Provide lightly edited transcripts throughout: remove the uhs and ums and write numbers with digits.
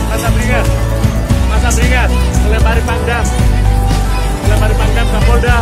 Masa beringat. Masa beringat. Melempari Pangdam. Melempari Pangdam Kapolda.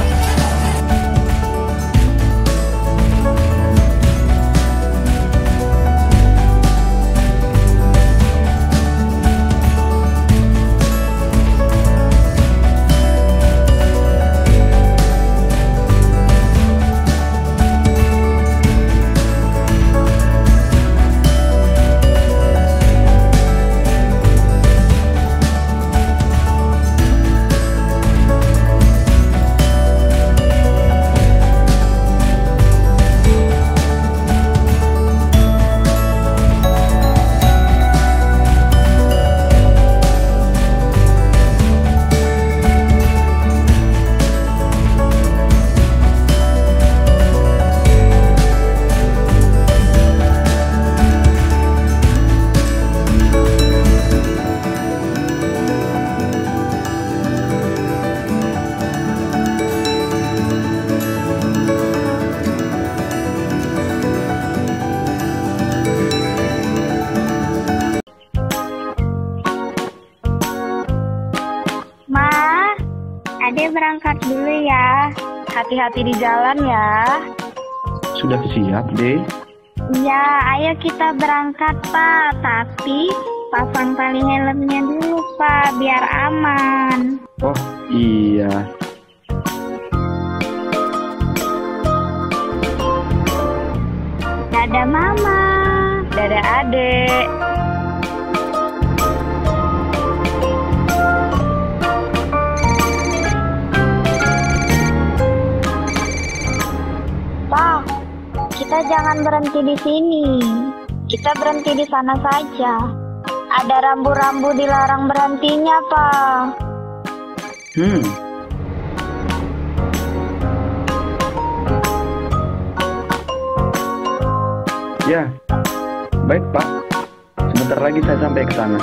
Ade berangkat dulu ya. Hati-hati di jalan ya. Sudah siap, Dek? Iya, ayo kita berangkat, Pak. Tapi pasang tali helmnya dulu, Pak, biar aman. Oh, iya. Dadah Mama. Dadah Adek. Pak, kita jangan berhenti di sini. Kita berhenti di sana saja. Ada rambu-rambu dilarang berhentinya, Pak. Ya, baik Pak. Sebentar lagi saya sampai ke sana.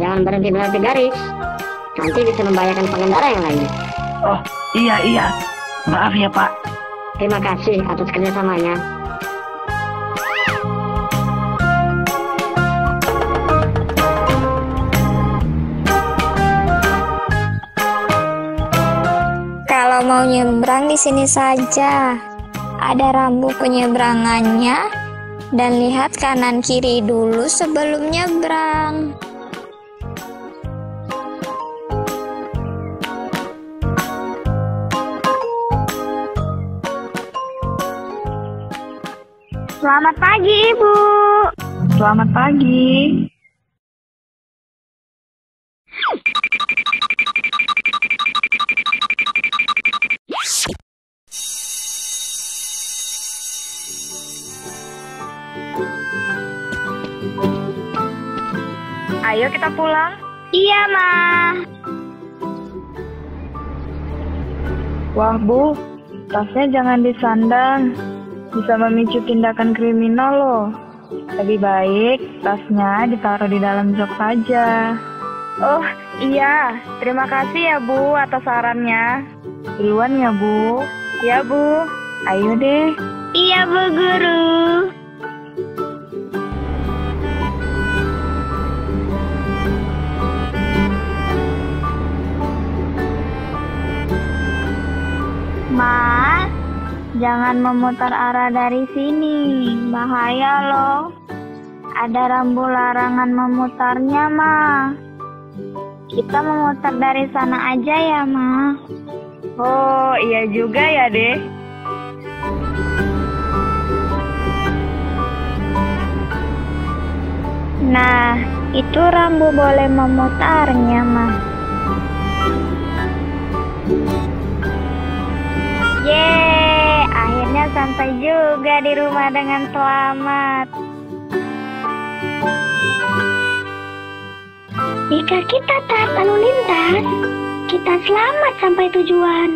Jangan berhenti garis, nanti bisa membahayakan pengendara yang lainnya. Oh, iya. Maaf ya, Pak. Terima kasih atas kerjasamanya. Kalau mau nyebrang di sini saja. Ada rambu penyeberangannya dan lihat kanan kiri dulu sebelum nyebrang. Selamat pagi, Ibu. Selamat pagi. Ayo kita pulang. Iya, Ma. Wah, Bu, tasnya jangan disandang. Bisa memicu tindakan kriminal loh. Lebih baik tasnya ditaruh di dalam jok saja. Oh, iya. Terima kasih ya, Bu, atas sarannya. Duluan ya, Bu. Ya, Bu. Ayo deh. Iya, Bu Guru. Ma, jangan memutar arah dari sini. Bahaya loh. Ada rambu larangan memutarnya, Ma. Kita memutar dari sana aja ya, Ma. Oh, iya juga ya, deh. Nah, itu rambu boleh memutarnya, Ma. Yeay, akhirnya sampai juga di rumah dengan selamat. Jika kita taat lalu lintas, kita selamat sampai tujuan.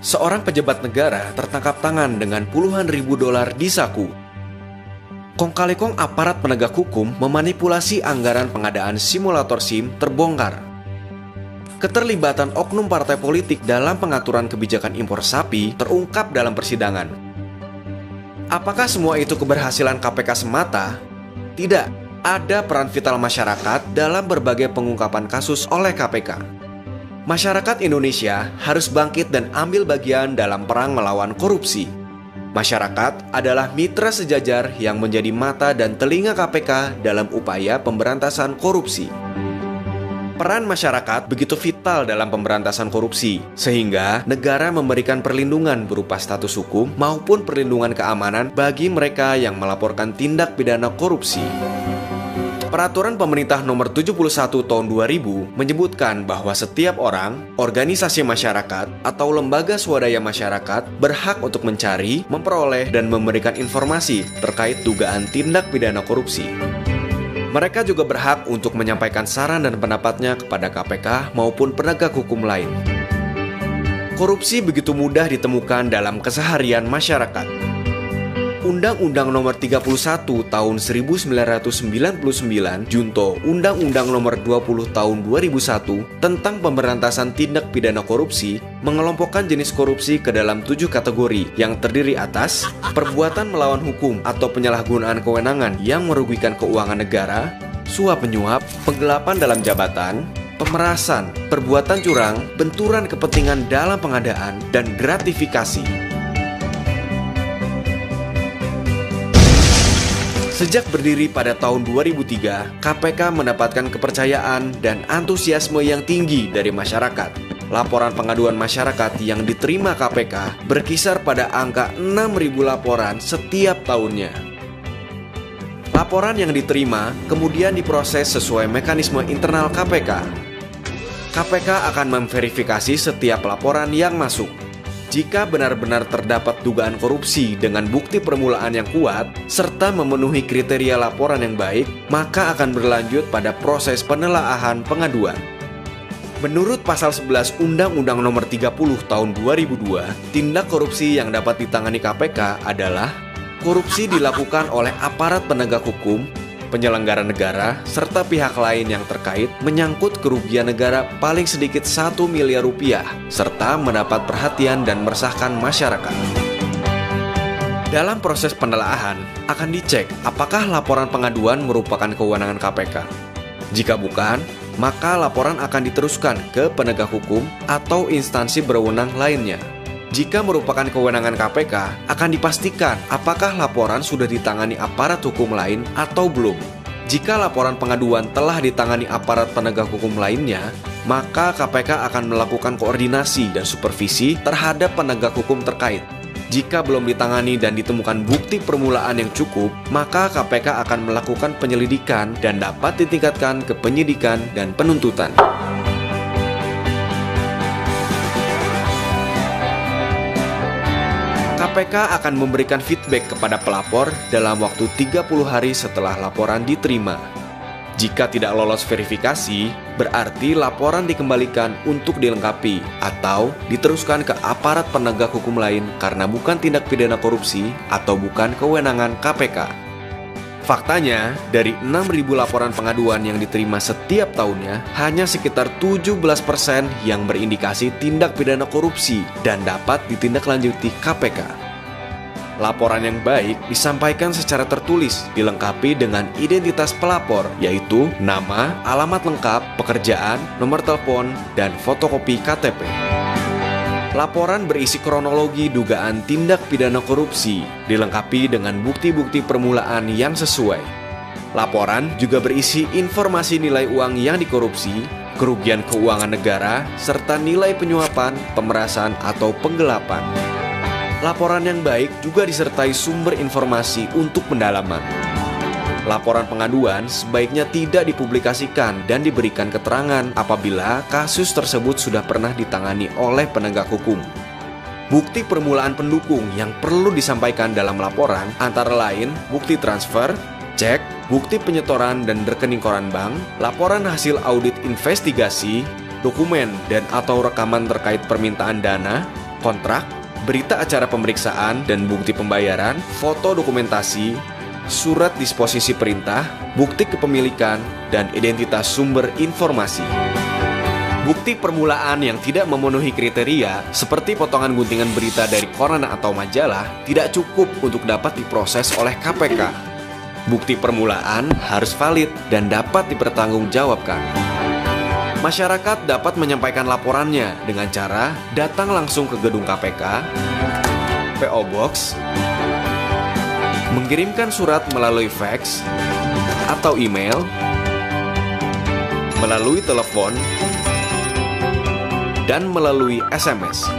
Seorang pejabat negara tertangkap tangan dengan puluhan ribu dolar di saku. Kong kali kong aparat penegak hukum memanipulasi anggaran pengadaan simulator SIM terbongkar. Keterlibatan oknum partai politik dalam pengaturan kebijakan impor sapi terungkap dalam persidangan. Apakah semua itu keberhasilan KPK semata? Tidak, ada peran vital masyarakat dalam berbagai pengungkapan kasus oleh KPK. Masyarakat Indonesia harus bangkit dan ambil bagian dalam perang melawan korupsi. Masyarakat adalah mitra sejajar yang menjadi mata dan telinga KPK dalam upaya pemberantasan korupsi. Peran masyarakat begitu vital dalam pemberantasan korupsi, sehingga negara memberikan perlindungan berupa status hukum maupun perlindungan keamanan bagi mereka yang melaporkan tindak pidana korupsi. Peraturan Pemerintah Nomor 71 Tahun 2000 menyebutkan bahwa setiap orang, organisasi masyarakat, atau lembaga swadaya masyarakat berhak untuk mencari, memperoleh, dan memberikan informasi terkait dugaan tindak pidana korupsi. Mereka juga berhak untuk menyampaikan saran dan pendapatnya kepada KPK maupun penegak hukum lain. Korupsi begitu mudah ditemukan dalam keseharian masyarakat. Undang-Undang Nomor 31 Tahun 1999 Junto Undang-Undang Nomor 20 Tahun 2001 tentang pemberantasan tindak pidana korupsi mengelompokkan jenis korupsi ke dalam 7 kategori yang terdiri atas perbuatan melawan hukum atau penyalahgunaan kewenangan yang merugikan keuangan negara, suap menyuap, penggelapan dalam jabatan, pemerasan, perbuatan curang, benturan kepentingan dalam pengadaan, dan gratifikasi. Sejak berdiri pada tahun 2003, KPK mendapatkan kepercayaan dan antusiasme yang tinggi dari masyarakat. Laporan pengaduan masyarakat yang diterima KPK berkisar pada angka 6.000 laporan setiap tahunnya. Laporan yang diterima kemudian diproses sesuai mekanisme internal KPK. KPK akan memverifikasi setiap laporan yang masuk. Jika benar-benar terdapat dugaan korupsi dengan bukti permulaan yang kuat, serta memenuhi kriteria laporan yang baik, maka akan berlanjut pada proses penelaahan pengaduan. Menurut Pasal 11 Undang-Undang Nomor 30 Tahun 2002, tindak korupsi yang dapat ditangani KPK adalah korupsi dilakukan oleh aparat penegak hukum, penyelenggara negara, serta pihak lain yang terkait menyangkut kerugian negara paling sedikit 1 miliar rupiah, serta mendapat perhatian dan meresahkan masyarakat. Dalam proses penelaahan, akan dicek apakah laporan pengaduan merupakan kewenangan KPK. Jika bukan, maka laporan akan diteruskan ke penegak hukum atau instansi berwenang lainnya. Jika merupakan kewenangan KPK, akan dipastikan apakah laporan sudah ditangani aparat hukum lain atau belum. Jika laporan pengaduan telah ditangani aparat penegak hukum lainnya, maka KPK akan melakukan koordinasi dan supervisi terhadap penegak hukum terkait. Jika belum ditangani dan ditemukan bukti permulaan yang cukup, maka KPK akan melakukan penyelidikan dan dapat ditingkatkan ke penyidikan dan penuntutan. KPK akan memberikan feedback kepada pelapor dalam waktu 30 hari setelah laporan diterima. Jika tidak lolos verifikasi, berarti laporan dikembalikan untuk dilengkapi atau diteruskan ke aparat penegak hukum lain karena bukan tindak pidana korupsi atau bukan kewenangan KPK. Faktanya, dari 6.000 laporan pengaduan yang diterima setiap tahunnya, hanya sekitar 17% yang berindikasi tindak pidana korupsi dan dapat ditindaklanjuti KPK. Laporan yang baik disampaikan secara tertulis, dilengkapi dengan identitas pelapor, yaitu nama, alamat lengkap, pekerjaan, nomor telepon, dan fotokopi KTP. Laporan berisi kronologi dugaan tindak pidana korupsi, dilengkapi dengan bukti-bukti permulaan yang sesuai. Laporan juga berisi informasi nilai uang yang dikorupsi, kerugian keuangan negara, serta nilai penyuapan, pemerasan, atau penggelapan. Laporan yang baik juga disertai sumber informasi untuk pendalaman. Laporan pengaduan sebaiknya tidak dipublikasikan dan diberikan keterangan apabila kasus tersebut sudah pernah ditangani oleh penegak hukum. Bukti permulaan pendukung yang perlu disampaikan dalam laporan antara lain bukti transfer, cek, bukti penyetoran dan rekening koran bank, laporan hasil audit investigasi, dokumen dan atau rekaman terkait permintaan dana, kontrak, berita acara pemeriksaan dan bukti pembayaran, foto dokumentasi, surat disposisi perintah, bukti kepemilikan, dan identitas sumber informasi. Bukti permulaan yang tidak memenuhi kriteria, seperti potongan guntingan berita dari koran atau majalah, tidak cukup untuk dapat diproses oleh KPK. Bukti permulaan harus valid dan dapat dipertanggungjawabkan. Masyarakat dapat menyampaikan laporannya dengan cara datang langsung ke gedung KPK, PO Box, mengirimkan surat melalui fax atau email, melalui telepon, dan melalui SMS.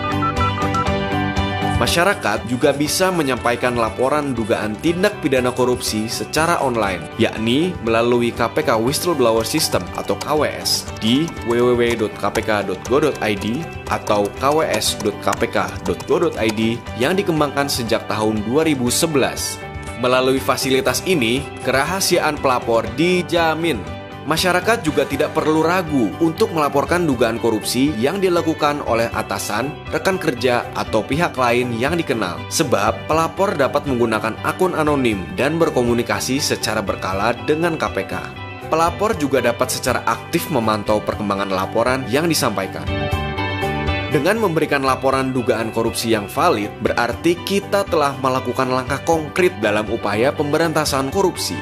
Masyarakat juga bisa menyampaikan laporan dugaan tindak pidana korupsi secara online, yakni melalui KPK Whistleblower System atau KWS di www.kpk.go.id atau kws.kpk.go.id yang dikembangkan sejak tahun 2011. Melalui fasilitas ini, kerahasiaan pelapor dijamin. Masyarakat juga tidak perlu ragu untuk melaporkan dugaan korupsi yang dilakukan oleh atasan, rekan kerja, atau pihak lain yang dikenal. Sebab pelapor dapat menggunakan akun anonim dan berkomunikasi secara berkala dengan KPK. Pelapor juga dapat secara aktif memantau perkembangan laporan yang disampaikan. Dengan memberikan laporan dugaan korupsi yang valid, berarti kita telah melakukan langkah konkret dalam upaya pemberantasan korupsi.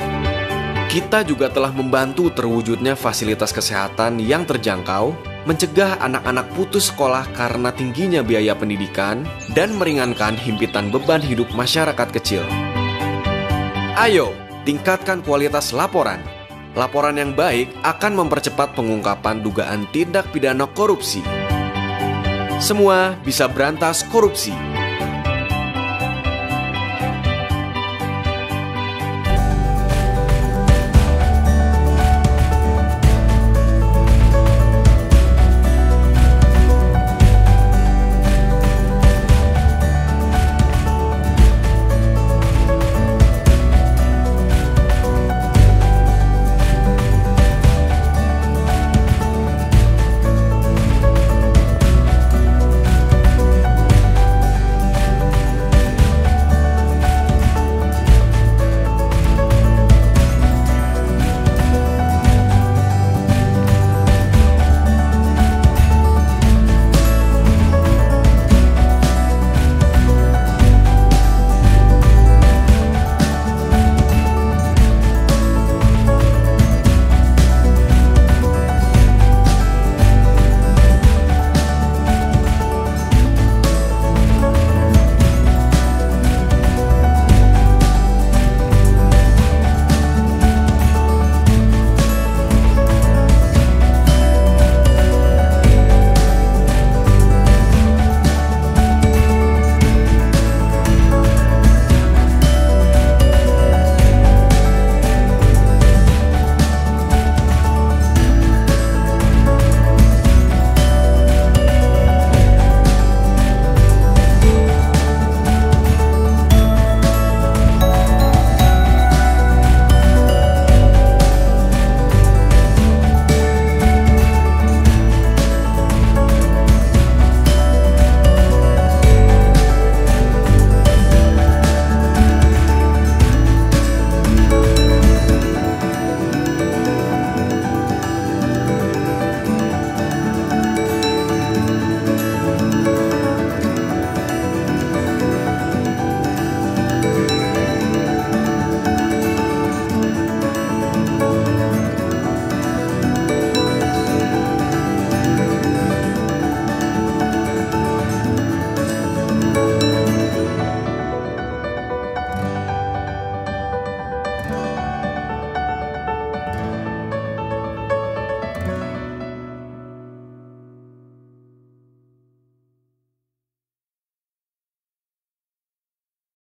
Kita juga telah membantu terwujudnya fasilitas kesehatan yang terjangkau, mencegah anak-anak putus sekolah karena tingginya biaya pendidikan, dan meringankan himpitan beban hidup masyarakat kecil. Ayo, tingkatkan kualitas laporan. Laporan yang baik akan mempercepat pengungkapan dugaan tindak pidana korupsi. Semua bisa berantas korupsi.